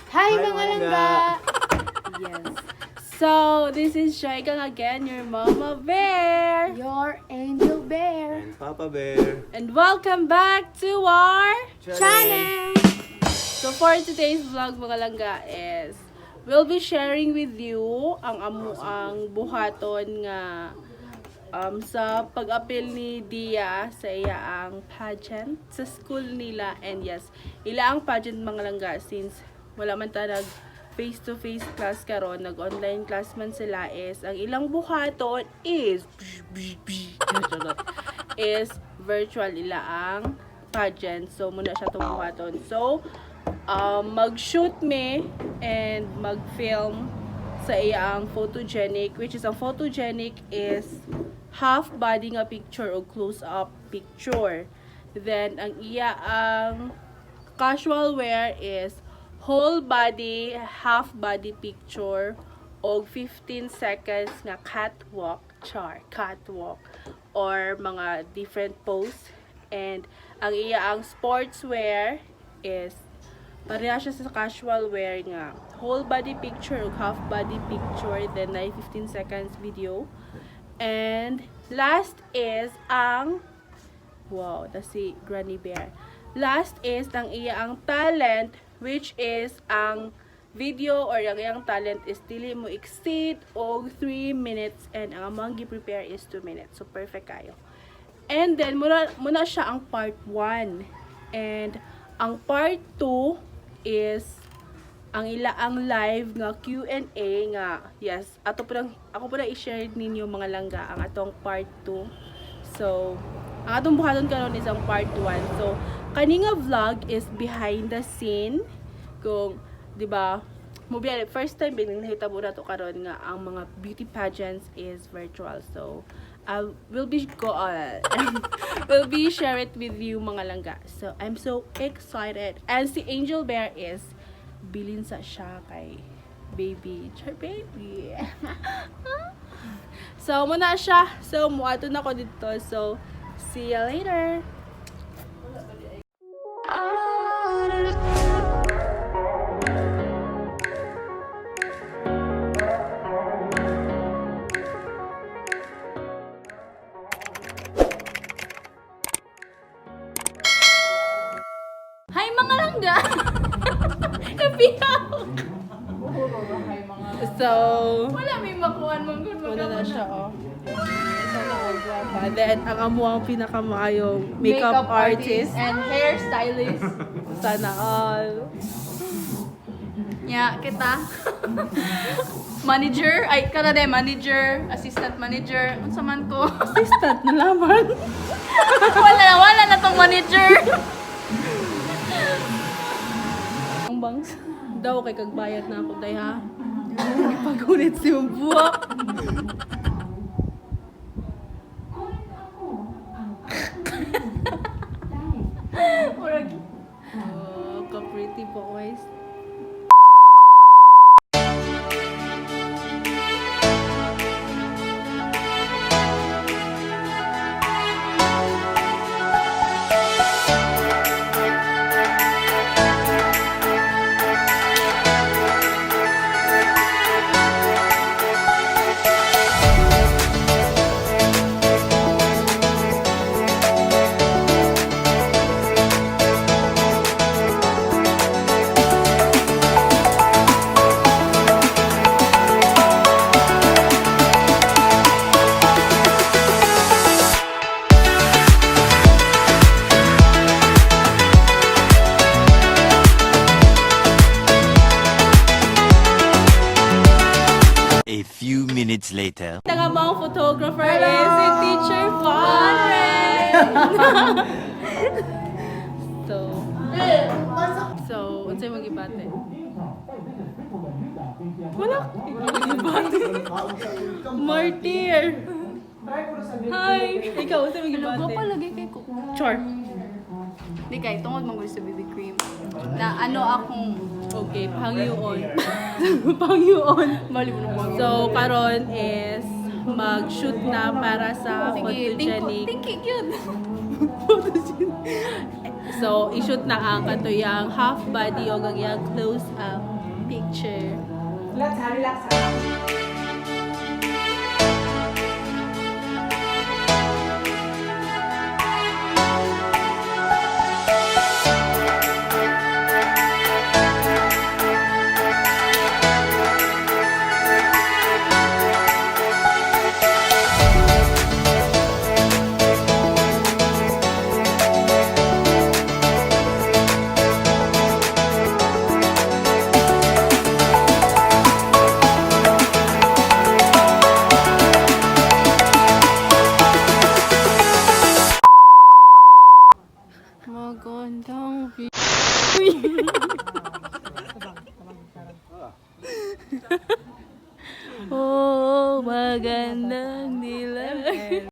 Hi mga langga! Yes. So, this is Shaigang again, your Mama Bear. Your angel bear. And Papa Bear. And welcome back to our Channel! So, for today's vlog mga langga is, we'll be sharing with you ang buhaton nga sa pag-apil ni Dia sa iya ang pageant sa school nila. And yes, ila ang pageant mga langga since wala man ta nag face-to-face class karon, nag-online class man sila, is ang ilang buhaton is virtual ila ang pageant. So muna siya itong buhaton. So mag-shoot me and mag-film sa iyang photogenic, which is ang photogenic is half body nga picture o close-up picture. Then ang iya ang casual wear is whole body, half body picture o 15 seconds nga catwalk or mga different pose. And ang iya ang sportswear is pareha siya sa casual wear nga whole body picture o half body picture, then na 15 seconds video. And last is ang that's si Granny Bear. Last is ang iya ang talent, which is ang video or ang iyang talent is dili mo exceed og 3 minutes and ang among gi-prepare is 2 minutes. So perfect kayo. And then muna siya ang part 1. And ang part 2 is ang ang live nga Q&A nga yes, ako po lang i-share ninyo mga langga ang atong part 2. So ang atong buhaton karon is ang part 1. So kani nga vlog is behind the scene, kung di ba first time binahitabo na to karon nga ang mga beauty pageants is virtual. So we'll be share it with you mga langga. So I'm so excited. And si Angel Bear is bilin sa siya kay baby. Char baby. So muna siya. So muadto na ko dito. So see you later. Hi mga langga! Napiyaw. So Wala may makuhan mong good muna na siya, oh. And then, ang amuang pinakamayong makeup artist. and hairstylist. Sana all. Ya, kita. Manager, manager, assistant manager, unsa man ko. Assistant na lamang. wala na tong manager. Ang bangs. Daw kay kagbayad na ako, day ha. Ipagunit si buwa. Oh, ka-pretty boys. A few minutes later. Ang mga photographer is si Teacher Faren. So, unsay magibate? Wala. Magibate. Martyr. Hi. Ikaw, unsay magibate? Lugo pa lagi kay ko. Char. Di kay tungod man gusto sa BB cream. Na ano akong Okay, pangyoon. Pangyoon. mali mo na So, karon is mag-shoot na para sa Sige, photogenic. thank you, cute. So, ishoot na ang katuyang half body o gagyang close up picture. Magandang view. Oh, magandang dilag.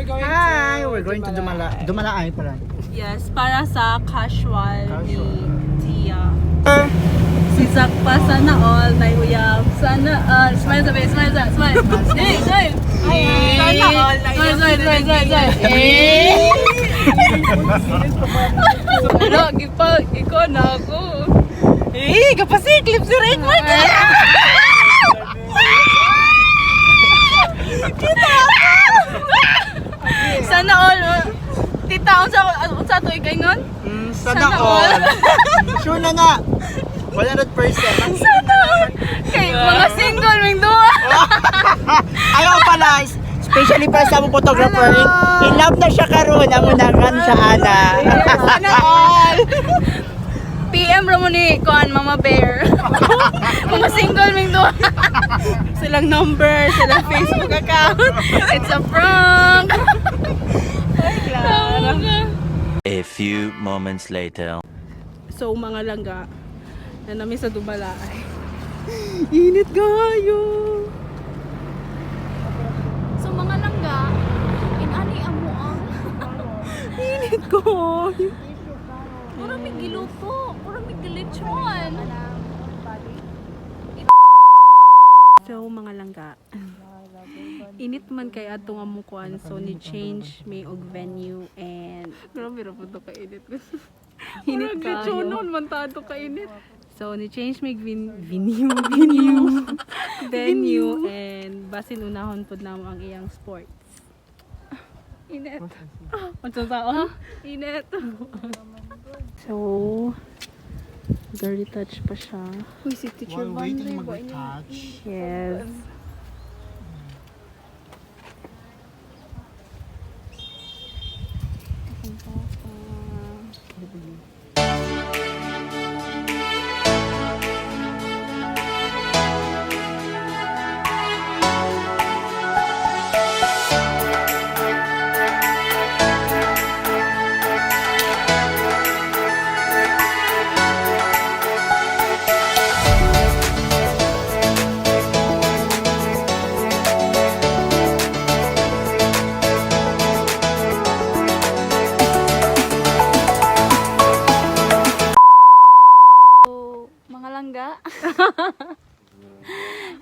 Hi, we're going to Dumalaay pala. Yes, para sa casual ni Tia. Si Zach pa, sana all na uyab. Sana all. Smile sabi, smile. Hey, smile. Sana all na uyab. Smile. Ano, ikaw na ako. Kapasi, clip si Raymond. Sana all. Tita, unsa to ikay ngon? Sana all. Sure na nga. 100%. Sana all. Kay mga single ming duha. Ayaw pala, especially para sa mga photographer. In love na siya karon, amo na kan siya ana. Sana all. PM ra mo ni kuan Mama Bear. Mga single ming duha. Silang number, silang Facebook account. It's a prank. A few moments later. So mga langga na nami sa Dumalaay. Init kayo. So mga langga, inani amo ang Init ko. puro may giluto, puro may gilitsyon. So mga langga. Init man kay ato nga mukuan, so ni change may og venue and Grabe ra po to kainit. init kayo. man tato kainit. So ni change may venue and basin unahon pud namo ang iyang sports. Init. Unsa taon? Init. So girly touch pa siya. Uy, si Teacher Vandre ba niya? Yes.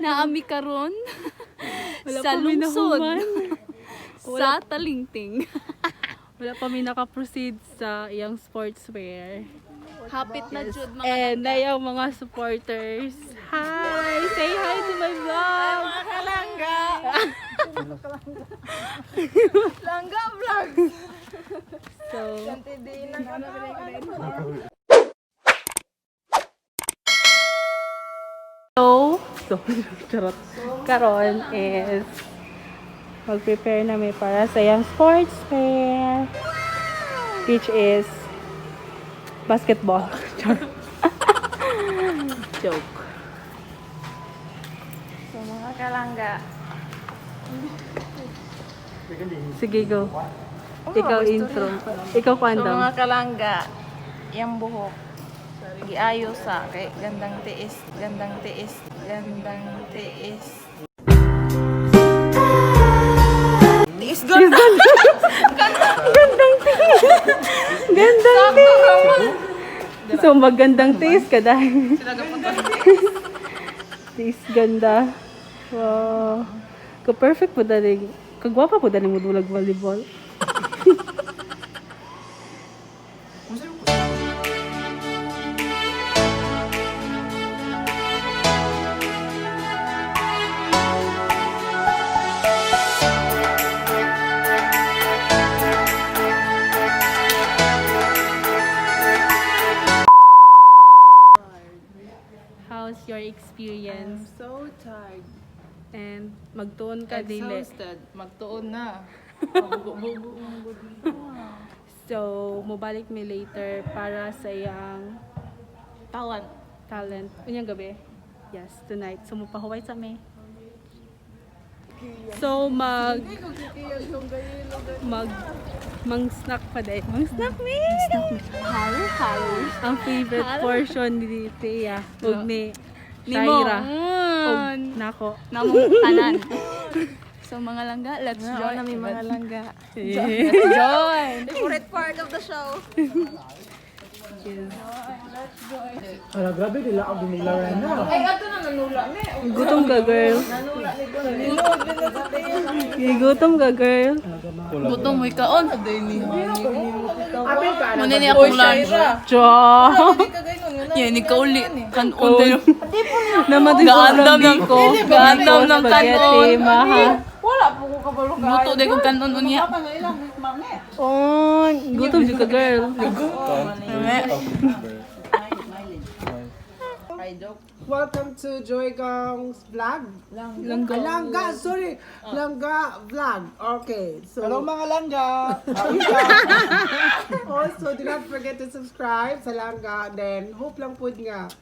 Naami karon Wala sa pa may lungsod nahuman. sa Talingting. Wala pa may naka-proceed sa iyang sportswear. Hapit na jud mga And na yung mga supporters. Hi! Say hi to my vlog! kalangga. Langga vlog. So, charot. Karon is mag-prepare na may para sa yung sports fair, which is basketball. Joke. So mga kalangga. Sige, go. Ikaw intro. Ikaw So kwandang. mga kalangga, yung buhok. Giayo sa kay gandang tiis, gandang tiis, gandang tiis. Tiis ganda. Gandang tiis. Gandang tiis. So, magandang tiis ka dahil. Tiis ganda. Wow. Ka-perfect po dali. Kagwapa po dali mo dulag volleyball. How's your experience? So tired. And magtuon ka dili. Exhausted. Magtuon na. So, mobalik mi later para sa iyang talent. Unyang gabi? Yes, tonight. So, mapahuway sa me. So, mang snack pa dahil. Mang snack me! Halo. Ang favorite portion ni Thea. Ug ni Nimo. Shaira. Ug nako. Namong tanan. So mga langga, let's join. Nami mga langga. Join. Favorite part of the show. Ala, grabe nila ang bumiglaran na. Gutom ka, girl. Gutom ka, girl. Gutom mo ikaon. Apil ka na. Muna niya akong lunch. Cha. Yan, ikaw ulit. Kanon tayo. Namatay Gaandam ng ko. Gaandam ng kanon. Maha. Luto din kong kanon unya. Oh, gutom jud ka, girl. Welcome to Joy Gong's vlog. Langga, sorry. Langga vlog. Okay. So Hello mga langga. also do not forget to subscribe sa Langga. Then hope lang pud nga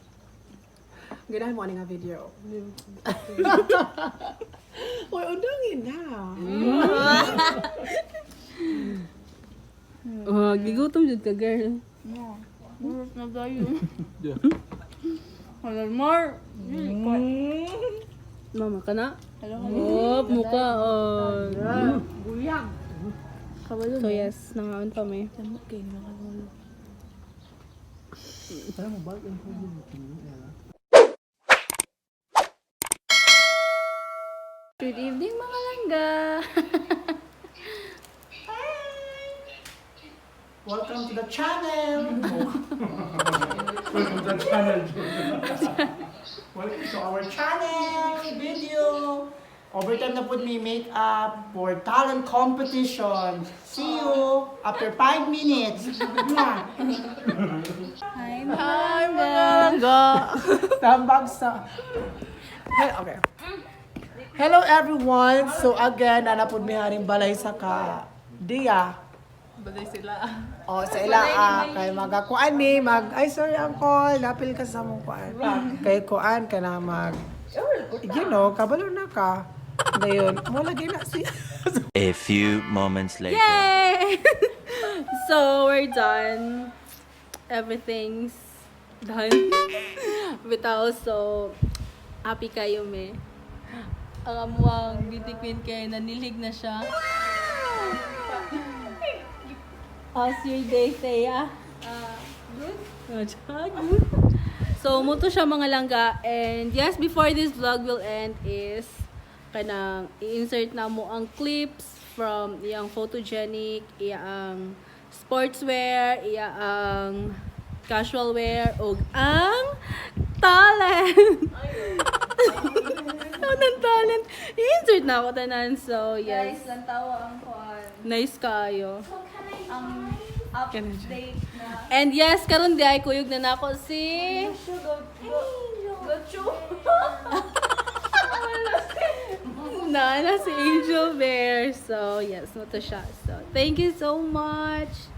ganahan mo nga video. Oy, undangin na. Oh, gigutom jud ka, girl. Na tayo. Hello, Mar. Mama ka na? Hello. Oh, mukha. Oh. Buyag. So yes, nangaon pa may. Good evening mga langga. Welcome to the channel. Welcome to the channel. Welcome to our channel video. Overtime na po may makeup for talent competition. See you after 5 minutes. Hi mga langga. Tambag sa... Okay. Hello everyone. So again, nanapod mi haring balay sa ka Dia. Balay sila. O sa ila kay magakuan ni ay sorry uncle, napil ka sa mong kuan. Kay kuan ka na kabalo na ka. Dayon, mo lagi na siya. A few moments later. Yay! So, we're done. Everything's done. Bitaw, so, happy kayo, me. Ang amuang beauty queen kay nanilig na siya. How's your day, Thea? Good. Good. So, muto siya mga langga. And yes, before this vlog will end is kanang i-insert na mo ang clips from iyang photogenic, iyang sportswear, iyang casual wear, ug ang talent. Ang talent. I-insert na ako tanan. So, yes. Guys, lantawa ang kuan. Nice kayo. Ang update na. And yes, karon di ay kuyog na nako si na si Angel Bear. So, yes, mo to siya. So, thank you so much.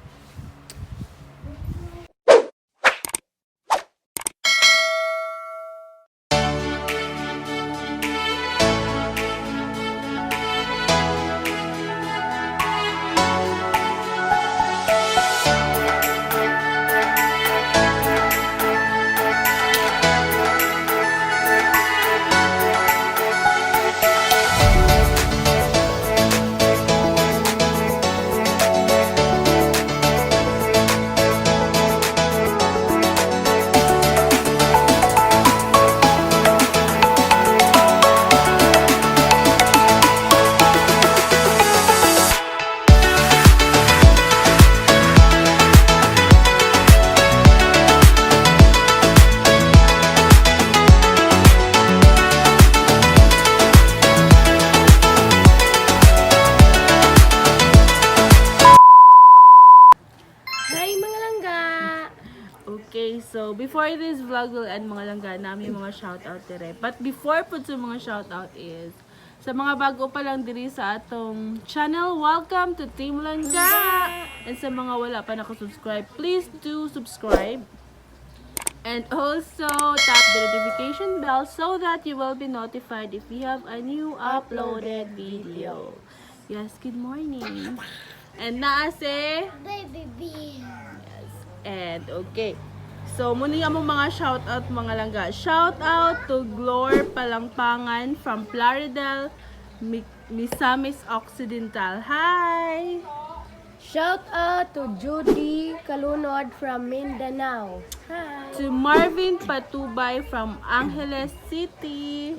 Okay, so before this vlog will end mga langga, namin mga shoutout dire. But before po sa mga shoutout is, sa mga bago pa lang diri sa atong channel, welcome to Team Langga! And sa mga wala pa nakasubscribe, please do subscribe. And also, tap the notification bell so that you will be notified if we have a new uploaded video. Yes, good morning. And naase? Baby bee. And okay. So muna nga mong mga shoutout mga langga. Shoutout to Glor Palangpangan from Plaridel, Misamis Occidental. Hi! Shout out to Judy Kalunod from Mindanao. Hi. To Marvin Patubay from Angeles City.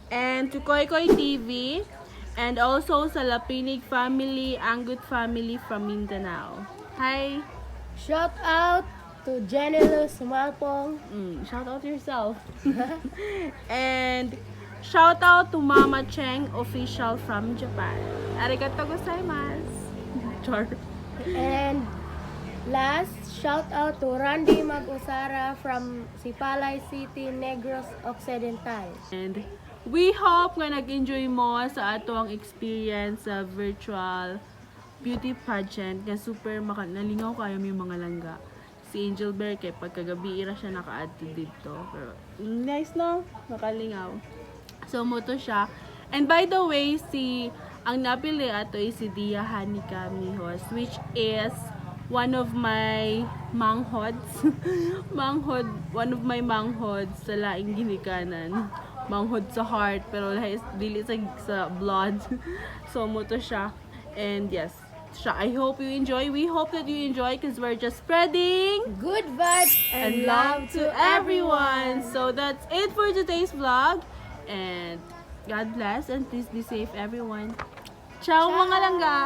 And to Koy Koy TV. And also sa Lapinig family, Angut family from Mindanao. Hi! Shout out to Jenilus Malpong. Shout out yourself. And shout out to Mama Cheng official from Japan. Arigatou gozaimasu. Char. And last, shout out to Randy Magusara from Sipalay City, Negros Occidental. And we hope nga nag-enjoy mo sa atong experience sa virtual beauty pageant nga super nalingaw kayo may mga langga. Si Angel Bear kay pagkagabi ira siya naka-add to dito. Pero nice no? Nakalingaw. So mo to siya. And by the way, ang napili ato ay si Dia Hanika Mihos, which is one of my manghods. One of my manghods sa laing ginikanan. Manghod sa heart, pero dili sa blood. So mo to siya. And yes, I hope you enjoy. We hope that you enjoy because we're just spreading Good vibes and love to everyone. So that's it for today's vlog. And God bless and please be safe everyone. Ciao mga langga!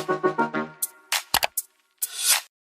Thank you.